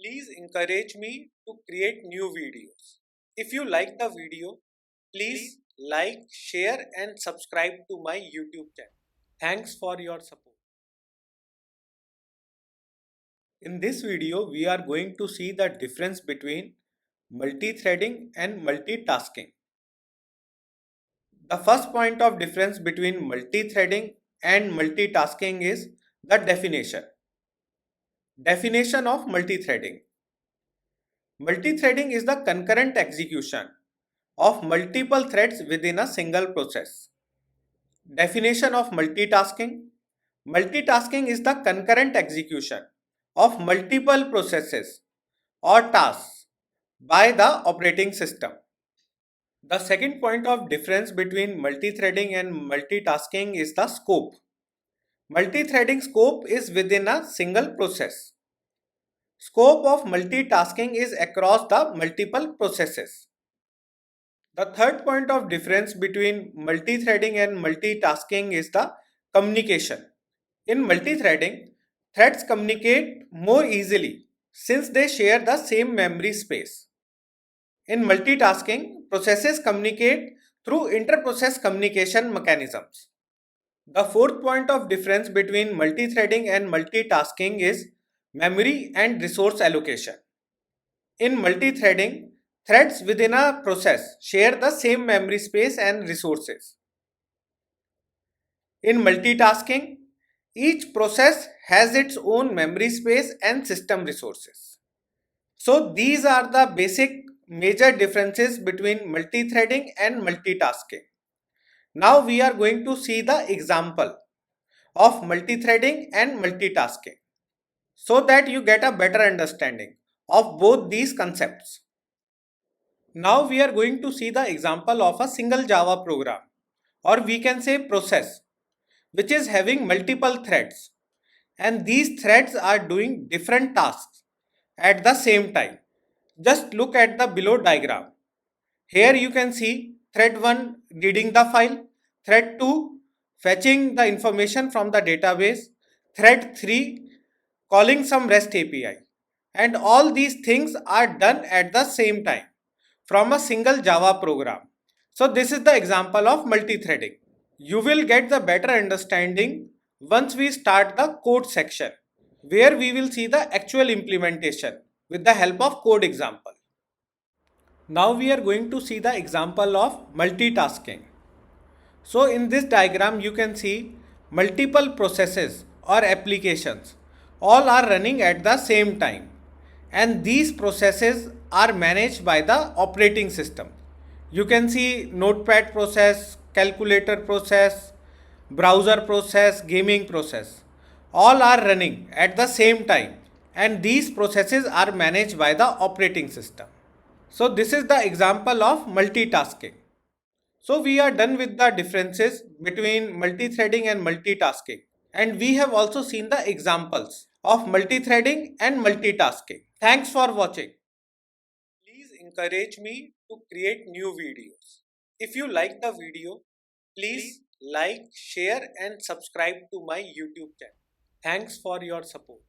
Please encourage me to create new videos. If you like the video, please like, share and subscribe to my YouTube channel. Thanks for your support. In this video, we are going to see the difference between multi-threading and multitasking. The first point of difference between multi-threading and multitasking is the definition. Definition of multi-threading. Multi-threading is the concurrent execution of multiple threads within a single process. Definition of multitasking. Multitasking is the concurrent execution of multiple processes or tasks by the operating system. The second point of difference between multi-threading and multitasking is the scope. Multi-threading scope is within a single process. Scope of multitasking is across the multiple processes. The third point of difference between multi-threading and multitasking is the communication. In multi-threading, threads communicate more easily since they share the same memory space. In multitasking, processes communicate through inter-process communication mechanisms. The fourth point of difference between multi-threading and multitasking is memory and resource allocation. In multi-threading, threads within a process share the same memory space and resources. In multitasking, each process has its own memory space and system resources. So these are the basic major differences between multi-threading and multitasking. Now we are going to see the example of multi-threading and multitasking so that you get a better understanding of both these concepts. Now we are going to see the example of a single Java program, or we can say process, which is having multiple threads, and these threads are doing different tasks at the same time. Just look at the below diagram. Here you can see thread 1 reading the file, thread 2 fetching the information from the database, thread 3 calling some REST API, and all these things are done at the same time from a single Java program. So this is the example of multi-threading. You will get the better understanding once we start the code section, where we will see the actual implementation with the help of code example. Now we are going to see the example of multitasking. So in this diagram you can see multiple processes or applications all are running at the same time, and these processes are managed by the operating system. You can see notepad process, calculator process, browser process, gaming process. All are running at the same time, and these processes are managed by the operating system. So this is the example of multitasking. So we are done with the differences between multi-threading and multitasking, and we have also seen the examples of multi-threading and multitasking. Thanks for watching. Please encourage me to create new videos. If you like the video, please like, share and subscribe to my YouTube channel. Thanks for your support.